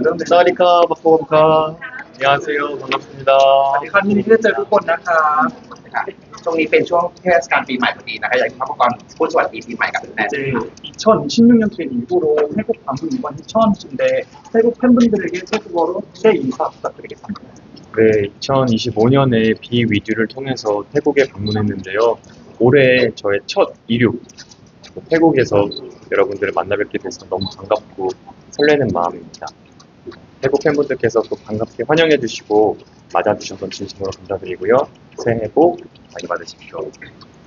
เริ่มเลย 사와디카, 바코바카. 안녕하세요. 반갑습니다. สวัสดีครับยินดีที่ได้เจอทุกคนนะครับ ค่ะช่วงนี้เป็นช่วงเทศกาลปีใหม่พอดีนะคะอยากให้พักผ่อนพูดสวัสดีปีใหม่กับแฟน 이제 2026년 된 이후로 태국 방문 이번이 처음인데 태국 팬분들에게 태국어로 새 인사 부탁드리겠습니다. 네, 2025년에 비위드를 통해서 태국에 방문했는데요. 올해 저의 첫 이륙, 태국에서 여러분들을 만나 뵙게 돼서 너무 반갑고 설레는 마음입니다. 태국 팬분들께서 또 반갑게 환영해 주시고 맞아주셔서 진심으로 감사드리고요. 새해 복 많이 받으십시오.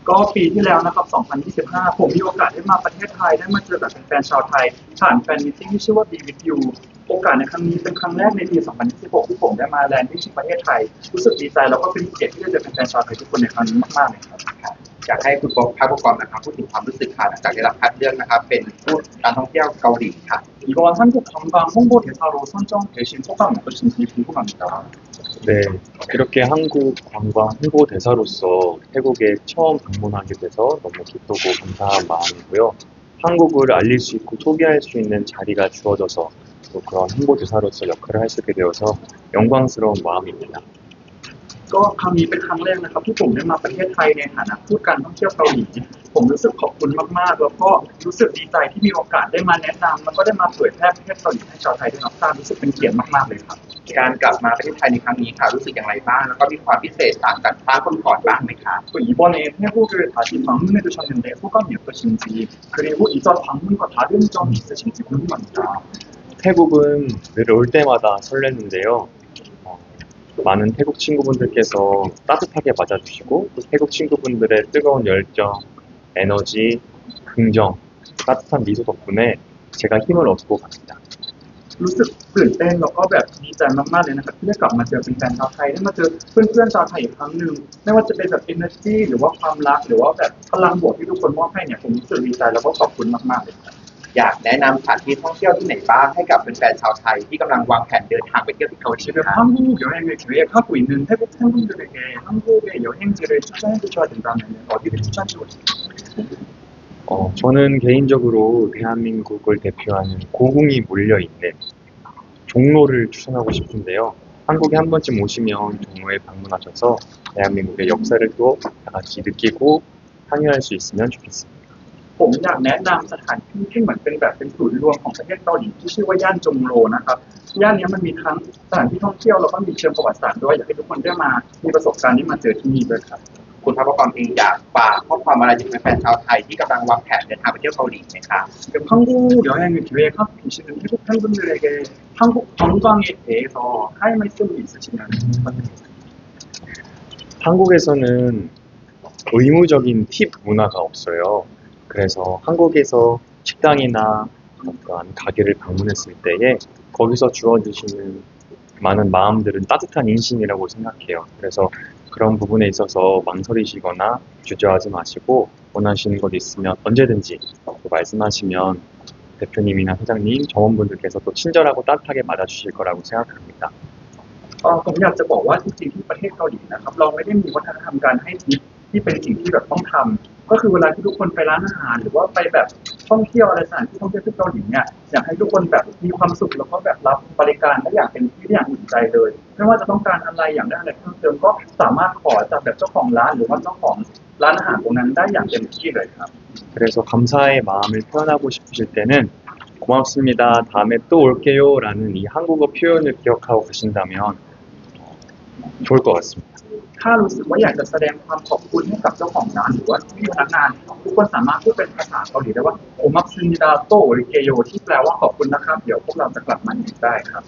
ก็ปีที่แล้วนะครับ 2025 ผมมีโอกาสได้มาประเทศไทยได้มาเจอกับแฟนๆชาวไทยผ่านแฟนมิตติ้งที่ชื่อว่า Be With You โอกาสในครั้งนี้เป็นครั้งแรกในปี 2026 ที่ผมได้มาแลนด์ที่ประเทศไทยรู้สึกดีใจแล้วก็เป็นเกียรติที่ได้เจอแฟนๆชาวไทยทุกคนในครั้งนี้มากๆเลยครับ ๆอยากให้คุณภาคประกอบนะครับพูดถึงความรู้สึกค่ะหลังจากได้รับคัดเลือกนะครับเป็นผู้การท่องเที่ยวเกาหลีค่ะ 이번 한국 관광 홍보 대사로 선정되신 소감이 어떠신지 궁금합니다. 네, 이렇게 한국 관광 홍보 대사로서 태국에 처음 방문하게 돼서 너무 기쁘고 감사한 마음이고요. 한국을 알릴 수 있고 소개할 수 있는 자리가 주어져서 또 그런 홍보 대사로서 역할을 할 수 있게 되어서 영광스러운 마음입니다. ก็ครั้งนี้เป็นครั้งแรกนะครับที่ผมได้มาประเทศไทยในฐานะทูตการท่องเที่ยวเกาหลีผมรู้สึกขอบคุณมากๆแล้วก็รู้สึกดีใจที่มีโอกาสได้มาแนะนำแล้วก็ได้มาเผยแพร่ประเทศเกาหลีให้ชาวไทยได้รับทราบรู้สึกเป็นเกียรติมากๆเลยครับ การกลับมาประเทศไทยในครั้งนี้ค่ะรู้สึกอย่างไรบ้างแล้วก็มีความพิเศษต่างจากครั้งก่อนๆบ้างไหมคะ 또 이번에 태국을 다시 방문해 주셨는데 소감이 어떠신지 그리고 이전 방문과 다른 점이 있으신지 궁금합니다. 태국은 늘 올 때마다 설레는데요. 많은 태국 친구분들께서 따뜻하게 맞아주시고 또 태국 친구분들의 뜨거운 열정, 에너지, 긍정, 따뜻한 미소 덕분에 제가 힘을 얻고 갑니다. รู้สึกตื่นเต้นแล้วก็แบบดีใจมากๆเลยนะครับที่ได้กลับมาเจอแฟนๆชาวไทยได้มาเจอเพื่อนๆชาวไทยอีกครั้งหนึ่งไม่ว่าจะเป็นแบบ energy หรือว่าความรักหรือว่าแบบพลังบวกที่ทุกคนมอบให้เนี่ยผมรู้สึกดีใจแล้วก็ขอบคุณมากๆเลยครับ อยากแนะนำสถานที่ท่องเที่ยวที่ไหนบ้างให้กับแฟนๆชาวไทยที่กำลังวางแผนเดินทางไปเที่ยวที่เกาหลี 지금 ค่ะ 한국 여행을 계획하고 있는 태국 팬분들에게 한국의 여행지를 추천해 주셔야 된다면 어디를 추천해 주실까요? 저는 개인적으로 대한민국을 대표하는 고궁이 몰려있는 종로를 추천하고 싶은데요. 한국에 한 번쯤 오시면 종로에 방문하셔서 대한민국의 역사를 또 다 같이 느끼고 향유할 수 있으면 좋겠습니다. ผมอยากแนะนำสถานที่ที่เหมือนเป็นแบบเป็นศูนย์รวมของประเทศเกาหลีที่ชื่อว่าย่านจงโลนะครับย่านนี้มันมีทั้งสถานที่ท่องเที่ยวแล้วก็มีเชิงประวัติศาสตร์ด้วยอยากให้ทุกคนได้มามีประสบการณ์ได้มาเจอที่นี่ด้วยครับ คุณพระประกอบเองอยากฝากข้อความอะไรถึงแฟนๆชาวไทยที่กำลังวางแผนเดินทางไปเที่ยวเกาหลีไหมคะ 지금 한국 여행을 계획하고 계시는 태국 팬분들에게 한국 관광에 대해서 할 말씀이 있으시면 부탁드립니다. 한국에서는 의무적인 팁 문화가 없어요. 그래서 한국에서 식당이나 어떠한 가게를 방문했을 때에 거기서 주어주시는 많은 마음들은 따뜻한 인심이라고 생각해요. 그래서 그런 부분에 있어서 망설이시거나 주저하지 마시고 원하시는 것 있으면 언제든지 또 말씀하시면 대표님이나 사장님, 점원분들께서 또 친절하고 따뜻하게 맞아주실 거라고 생각합니다. ผมอยากจะบอกว่าจริงๆที่ประเทศเกาหลีนะครับเราไม่ได้มีวัฒนธรรมการให้ทิปที่เป็นสิ่งที่แบบต้องทำก็คือเวลาที่ทุกคนไปร้านอาหารหรือว่าไปแบบท่องเที่ยวอะไรสถานที่ท่องเที่ยวที่เกาหลีเนี่ยอยากให้ทุกคนแบบมีความสุขแล้วก็แบบรับบริการได้อย่างเต็มที่ได้อย่างอุ่นใจเลยไม่ว่าจะต้องการอะไรอย่างได้อะไรเพิ่มเติมก็สามารถขอจากแบบเจ้าของร้านหรือว่าเจ้าของร้านอาหารตรงนั้นได้อย่างเต็มที่เลยครับ 그래서 감사의 마음을 표현하고 싶으실 때는 고맙습니다. 다음에 또 올게요. 라는 이 한국어 표현을 기억하고 가신다면 좋을 것 같습니다. ถ้ารู้สึกว่าอยากจะแสดงความขอบคุณให้กับเจ้าของร้านหรือว่าที่พนักงานทุกคนสามารถพูดเป็นภาษาเกาหลีได้ว่าโอมักซึนิดาโตโอริเกโยที่แปลว่าขอบคุณนะครับเดี๋ยวพวกเราจะกลับมาอีกได้ครับ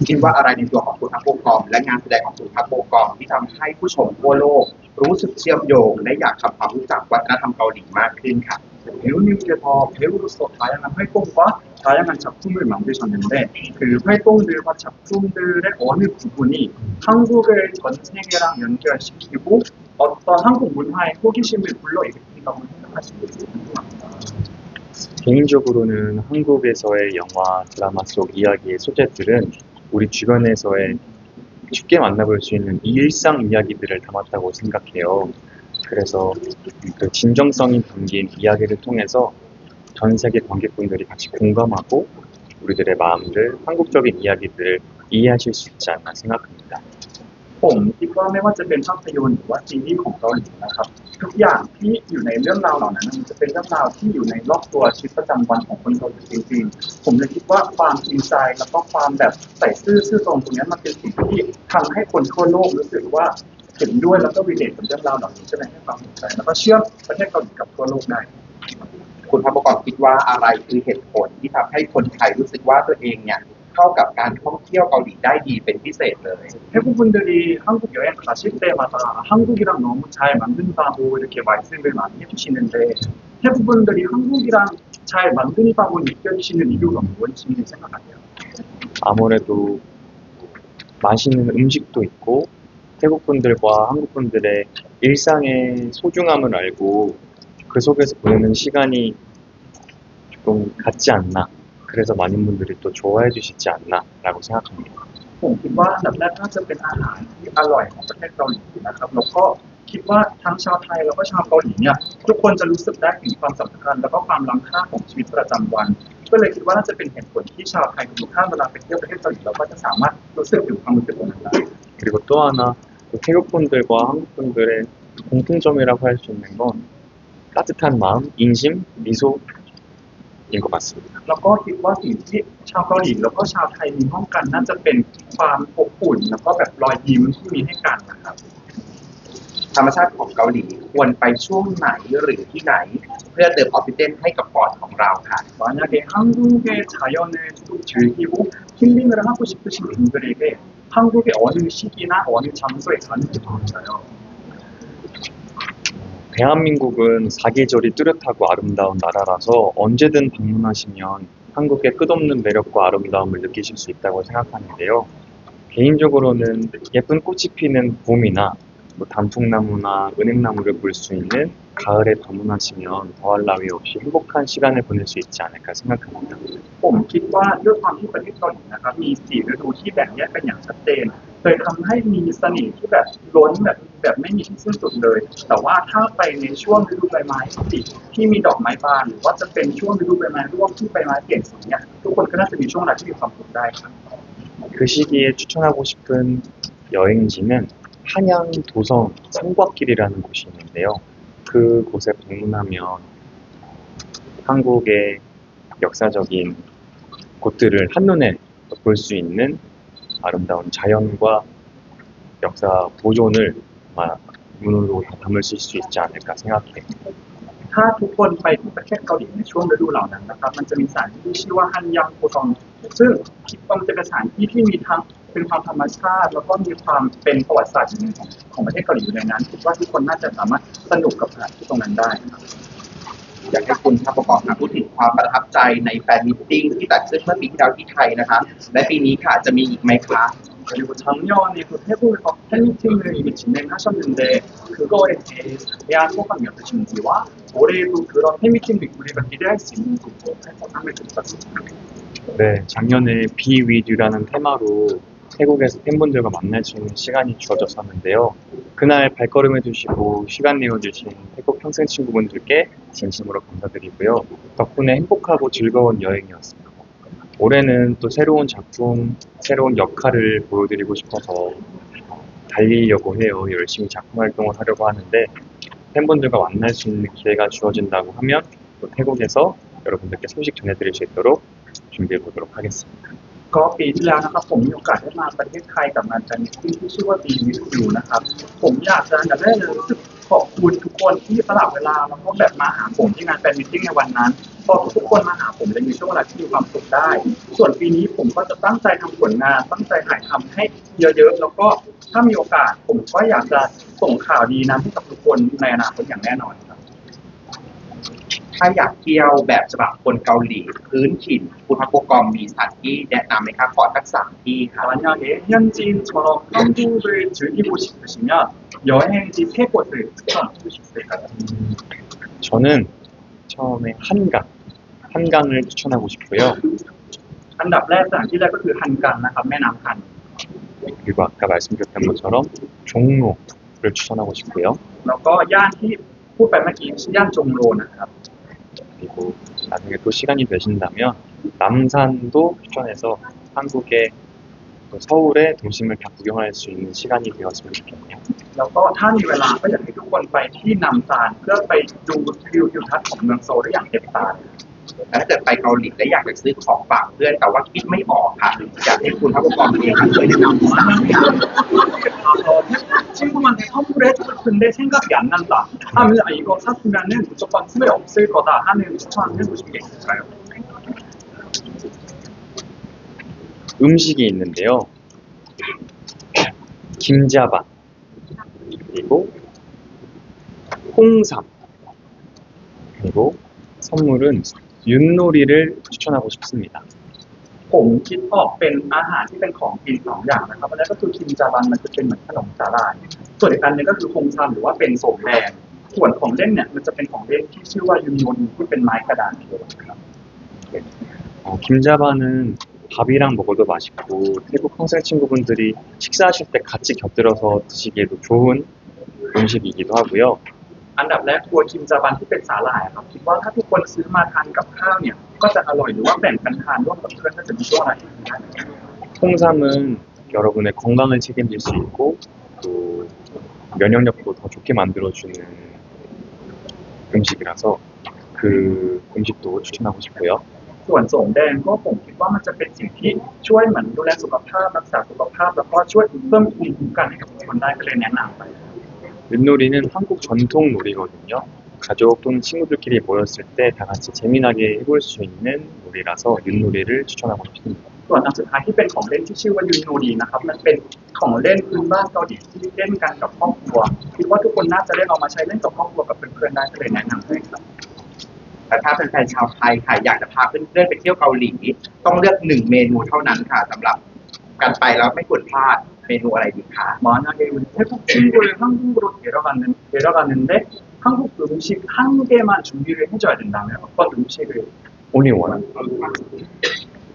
คิดว่าอะไรในตัวของคุณพักโบกอมและงานแสดงของคุณพักโบกอมที่ทำให้ผู้ชมทั่วโลกรู้สึกเชื่อมโยงและอยากทำความรู้จักวัฒนธรรมเกาหลีมากขึ้นค่ะ 배우님께서 배우로서 다양한 활동과 다양한 작품을 만드셨는데 그 활동들과 작품들의 어느 부분이 한국을 전 세계랑 연결시키고 어떤 한국 문화의 호기심을 불러일으킨다고 생각하시는지 궁금합니다. 개인적으로는 한국에서의 영화, 드라마 속 이야기의 소재들은 우리 주변에서의 쉽게 만나볼 수 있는 이 일상 이야기들을 담았다고 생각해요. 그래서 그 진정성이 담긴 이야기를 통해서 전 세계 관객분들이 같이 공감하고 우리들의 마음들, 한국적인 이야기들을 이해하실 수 있지 않나 생각합니다. ผมคิดว่าไม่ว่าจะเป็นภาพยนตร์หรือว่าซีรีส์ของเกาหลีนะครับทุกอย่างที่อยู่ในเรื่องราวเหล่านั้นมันจะเป็นเรื่องราวที่อยู่ในรอบตัวชีวิตประจำวันของคนเกาหลีจริงๆผมเลยคิดว่าความจริงใจแล้วก็ความแบบใส่ซื่อตรงตรงนี้มันเป็นสิ่งที่ทำให้คนทั่วโลกรู้สึกว่าเห็นด้วยแล้วก็รีเลทกับเรื่องราวเหล่านี้ใช่ไหมให้ความสนใจแล้วก็เชื่อมประเทศเกาหลีกับทั่วโลกได้ คุณพักประกอบคิดว่าอะไรคือเหตุผลที่ทำให้คนไทยรู้สึกว่าตัวเองเนี่ยเข้ากับการท่องเที่ยวเกาหลีได้ดีเป็นพิเศษเลย 태국분들이 한국 여행 가실 때마다 한국이랑 너무 잘 만든다고 이렇게 말씀을 많이 해주시는데 태국분들이 한국이랑 잘 만든다고 느껴지시는 이유가 뭔지 생각하세요? 아무래도 맛있는 음식도 있고 태국 분들과 한국 분들의 일상의 소중함을 알고 그 속에서 보내는 시간이 조금 같지 않나. 그래서 많은 분들이 또 좋아해 주시지 않나라고 생각합니다. ผมคิดว่าอันดับแรกน่าจะเป็นอาหารที่อร่อยของประเทศเกาหลีนะครับแล้วก็คิดว่าทั้งชาวไทยแล้วก็ชาวเกาหลีเนี่ยทุกคนจะรู้สึกได้ถึงความสำคัญแล้วก็ความล้ำค่าของชีวิตประจำวันก็เลยคิดว่าน่าจะเป็นเหตุผลที่ชาวไทยทุกท่านเวลาไปเที่ยวประเทศเกาหลีเราก็จะสามารถรู้สึกถึงความรู้สึกตรงนั้นได้ 그리고 또 하나 또 태국 분들과 한국 분들의 공통점이라고 할 수 있는 건 따뜻한 마음, 인심, 미소인 것 같습니다. แล้วก็คิดว่าสิ่งที่ชาวเกาหลีแล้วก็ชาวไทยมีร่วมกันน่าจะเป็นความอบอุ่นแล้วก็แบบรอยยิ้มที่มีให้กันนะครับ ธรรมชาติของเกาหลีควรไปช่วงไหนหรือที่ไหน เพื่อเติมออกซิเจนให้กับปอดของเราค่ะ 만약에 한국의 자연을 좀 즐기고 힐링을 하고 싶으신 분들에게 한국의 어느 시기나 어느 장소에 가는 게 좋을까요? 대한민국은 사계절이 뚜렷하고 아름다운 나라라서 언제든 방문하시면 한국의 끝없는 매력과 아름다움을 느끼실 수 있다고 생각하는데요. 개인적으로는 예쁜 꽃이 피는 봄이나 뭐 단풍나무나 은행나무를 볼 수 있는 가을에 방문하시면 더할 나위 없이 행복한 시간을 보낼 수 있지 않을까 생각합니다. ผมคิดว่าด้วยความที่ประเทศเกาหลีนะครับมีสี่ฤดูที่แบ่งแยกกันอย่างชัดเจนเลยทำให้มีเสน่ห์ที่แบบล้นแบบไม่มีที่สิ้นสุดเลย แต่ว่าถ้าไปในช่วงฤดูใบไม้ที่มีดอกไม้บานหรือว่าจะเป็นช่วงฤดูใบไม้ร่วงที่ใบไม้เปลี่ยนสีเนี่ยทุกคนก็น่าจะมีช่วงเวลาที่มีความสุขได้ครับ 그 시기에 추천하고 싶은 여행지는 한양 도성 삼곽길이라는 곳이 있는데요. 그곳에 방문하면 한국의 역사적인 곳들을 한눈에 볼 수 있는 아름다운 자연과 역사 보존을 아마 눈으로 다 담을 수 있지 않을까 생각해요. ถ้าทุกคนไปที่ประเทศเกาหลีในช่วงฤดูเหล่านั้นนะครับมันจะมีสถานที่ที่ชื่อว่าฮันยังโพซองซึ่งมันจะเป็นสถานที่ที่มีทั้งเป็นความธรรมชาติแล้วก็มีความเป็นประวัติศาสตร์อย่างหนึ่งของประเทศเกาหลีอยู่ในนั้นคิดว่าทุกคนน่าจะสามารถสนุกกับสถานที่ตรงนั้นได้นะครับ อยากให้คุณพักประกอบพูดถึงความประทับใจในแฟนมิตติ้งที่จัดขึ้นเมื่อปีที่แล้วที่ไทยนะคะและปีนี้ค่ะจะมีอีกไหมคะ 그리고 작년에 그 태국에서 팬미팅을 이미 진행하셨는데 그거에 대해 자세한 소감이 어떠신지와 올해도 그런 팬미팅도 우리가 기대할 수 있는지 살짝 한번 들어봤습니다. 네, 작년에 Be With You라는 테마로 태국에서 팬분들과 만날 수 있는 시간이 주어졌었는데요. 그날 발걸음해주시고 시간 내어주신 태국 평생 친구분들께 진심으로 감사드리고요. 덕분에 행복하고 즐거운 여행이었습니다. 올해는 또 새로운 작품, 새로운 역할을 보여드리고 싶어서 달리려고 해요. 열심히 작품 활동을 하려고 하는데 팬분들과 만날 수 있는 기회가 주어진다고 하면 또 태국에서 여러분들께 소식 전해드릴 수 있도록 준비해 보도록 하겠습니다. ก็ปีที่แล้วนะครับผมมีโอกาสได้มาประเทศไทยกับงานแฟนมิตติ้งที่ชื่อว่า Be With You นะครับผมอยากจะอันดับแรกเลยรู้สึกขอบคุณทุกคนที่สละเวลาแล้วก็แบบมาหาผมที่งานแฟนมิตติ้งในวันนั้นพอทุกคนมาหาผมเลยมีช่วงเวลาที่มีความสุขได้ ส่วนปีนี้ผมก็จะตั้งใจทำผลงานตั้งใจถ่ายทำให้เยอะๆแล้วก็ถ้ามีโอกาสผมก็อยากจะส่งข่าวดีนั้นให้กับทุกคนในอนาคตอย่างแน่นอนครับ ถ้าอยากเที่ยวแบบฉบับคนเกาหลีพื้นถิ่นคุณพักประกอบมีสถานที่แนะนำไหมคะขอทักสามที่ค่ะ 만약에 현지인처럼 한국을 즐기고 싶으시면 여행지 세 곳을 추천해 주실 수 있을까요? 저는 처음에 한강을 추천하고 싶고요. อันดับแรกสถานที่แรกก็คือฮันกันนะครับแม่น้ำฮัน 그리고 아까 말씀드렸던 것처럼 종로를 추천하고 싶고요. แล้วก็ย่านที่พูดไปเมื่อกี้ชื่อย่านจงโรนะครับ 그리고 나중에 또 시간이 되신다면 남산도 추천해서 한국의 또 서울의 도심을 다 구경할 수 있는 시간이 되었으면 좋겠네요. แล้วก็ถ้ามีเวลาก็อยากให้ทุกคนไปที่นำซานเพื่อไปดูวิวทิวทัศน์ของเมืองโซลได้อย่างเต็มตา และถ้าเกิดไปเกาหลีแล้วอยากจะซื้อของฝากเพื่อนแต่ว่าคิดไม่ออกค่ะอยากให้คุณทัพกรเองค่ะช่วยแนะนำว่า 친구한테 선물을 해주고 싶은데 생각이 안 난다 하면 이거 샀으면은 무조건 후회 없을 거다 하는 추천을 해주신 게 있을까요? 음식이 있는데요. 김자반, 그리고 홍삼, 그리고 선물은 윷놀이를 추천하고 싶습니다. ผมคิดออกเป็นอาหารที่เป็นของกินสองอย่างนะครับอันนั้นก็คือคิมจาบันมันจะเป็นเหมือนขนมสาหร่ายส่วนอีกอันหนึงก็คือคงซันหรือว่าเป็นโสมแดงส่วนของเล่นเนี่ยมันจะเป็นของเล่นที่ชื่อว่ายุนยนที่เป็นไม้กระดานเขียวครับ 김자반은 밥이랑 먹어도 맛있고 태국 평생 친구분들이 식사하실 때 같이 곁들여서 드시기에도 좋은 음식이기도 하고요. อันดับแรกตัวคิมจาบันที่เป็นสาหร่ายครับคิดว่าถ้าทุกคนซื้อมาทานกับข้าวเนี่ยก็จะอร่อยหรือว่าแบ่งกันทานร่วมกับเพื่อนก็จะมีช่วงอะไรที่ดีได้ 홍삼은 여러분의 건강을 책임질 수 있고 또 면역력도 더 좋게 만들어주는 음식이라서 그 음식도 추천하고 싶고요. ส่วนโสมแดงก็ผมคิดว่ามันจะเป็นสิ่งที่ช่วยเหมือนดูแลสุขภาพรักษาสุขภาพแล้วก็ช่วยเพิ่มภูมิคุ้มกันให้กับทุกคนได้ก็เลยแนะนำไป 윷놀이는 한국 전통 놀이거든요. 가족 또는 친구들끼리 모였을 때 다 같이 재미나게 해볼 수 있는 놀이라서 윷놀이를 추천하고 싶습니다. ส่วนอันสุดท้ายที่เป็นของเล่นที่ชื่อว่ายูโนดีนะครับมันเป็นของเล่นพื้นบ้านเกาหลีที่เล่นกันกับครอบครัวคิดว่าทุกคนน่าจะได้เอามาใช้เล่นกับครอบครัวกับเพื่อนๆได้ก็เลยแนะนำให้ครับ แต่ถ้าเป็นแฟนชาวไทยค่ะอยากจะพาเพื่อนๆไปเที่ยวเกาหลีต้องเลือกหนึ่งเมนูเท่านั้นค่ะสำหรับการไปแล้วไม่ควรพลาดเมนูอะไรดีคะ 만약에 우리 태국 친구를 한국으로 데려가는데 한국 음식 한 개만 준비를 해줘야 된다면 어떤 음식을 오니원.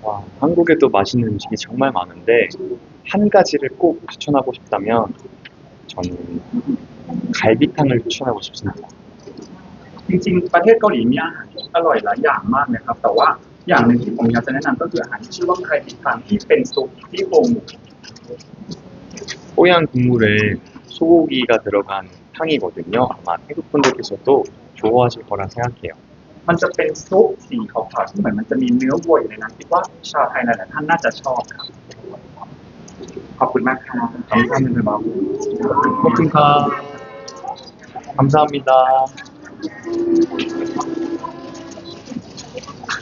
와, 한국에도 맛있는 음식이 정말 많은데 한 가지를 꼭 추천하고 싶다면 저는 갈비탕을 추천하고 싶습니다. จริงๆประเทศเกาหลีมีอาหารที่อร่อยหลายอย่างมากนะครับแต่ว่าอย่างหนึ่งที่ผมอยากจะแนะนำก็คืออาหารที่ชื่อว่าไคบิทันที่เป็นซุปที่โครงหมู 뽀얀 국물에 소고기가 들어간 탕이거든요. 아마 태국 분들께서도 좋아하실 거라 생각해요. มันจะเป็นซุปสีขาวๆที่เหมือนมันจะมีเนื้อวัวอยู่ในนั้นคิดว่าชาวไทยหลายๆท่านน่าจะชอบครับ ขอบคุณมากค่ะ 감사합니다. 코쿤카 감사합니다.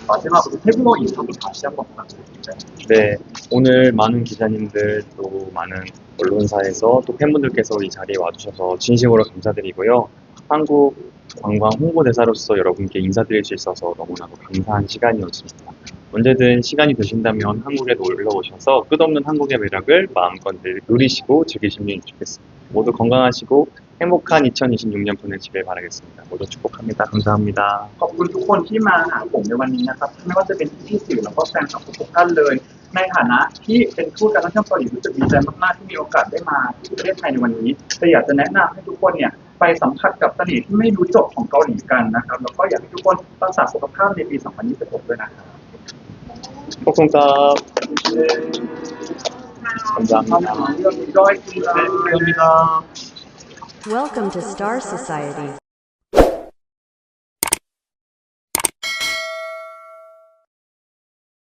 마지막으로 태국어 인터뷰 다시 한번 부탁드립니다. 네, 오늘 많은 기자님들 또 많은 언론사에서 또 팬분들께서 이 자리에 와주셔서 진심으로 감사드리고요. 한국 관광 홍보대사로서 여러분께 인사드릴 수 있어서 너무나도 감사한 시간이었습니다. 언제든 시간이 되신다면 한국에 놀러 오셔서 끝없는 한국의 매력을 마음껏 누리시고 즐기시면 좋겠습니다. 모두 건강하시고 행복한 2026년 보내시길 바라겠습니다. 모두 축복합니다. 감사합니다. ขอบคุณทุกคนที่มาหาผมในวันนี้นะครับไม่ว่าจะเป็นพี่สื่อแล้วก็แฟนคลับทุกท่านเลย ในฐานะที่เป็นทูตการท่องเที่ยวเกาหลีรู้สึกดีใจมากๆที่มีโอกาสได้มาที่ประเทศไทยในวันนี้แต่อยากจะแนะนำให้ทุกคนเนี่ยไปสัมผัสกับเสน่ห์ที่ไม่รู้จบของเกาหลีกันนะครับแล้วก็อยากให้ทุกคนรักษาสุขภาพในปี 2026 ด้วยนะครับ 폭송갑 감사합니다. 감사합니다. 감사합니다. Welcome to Star Society.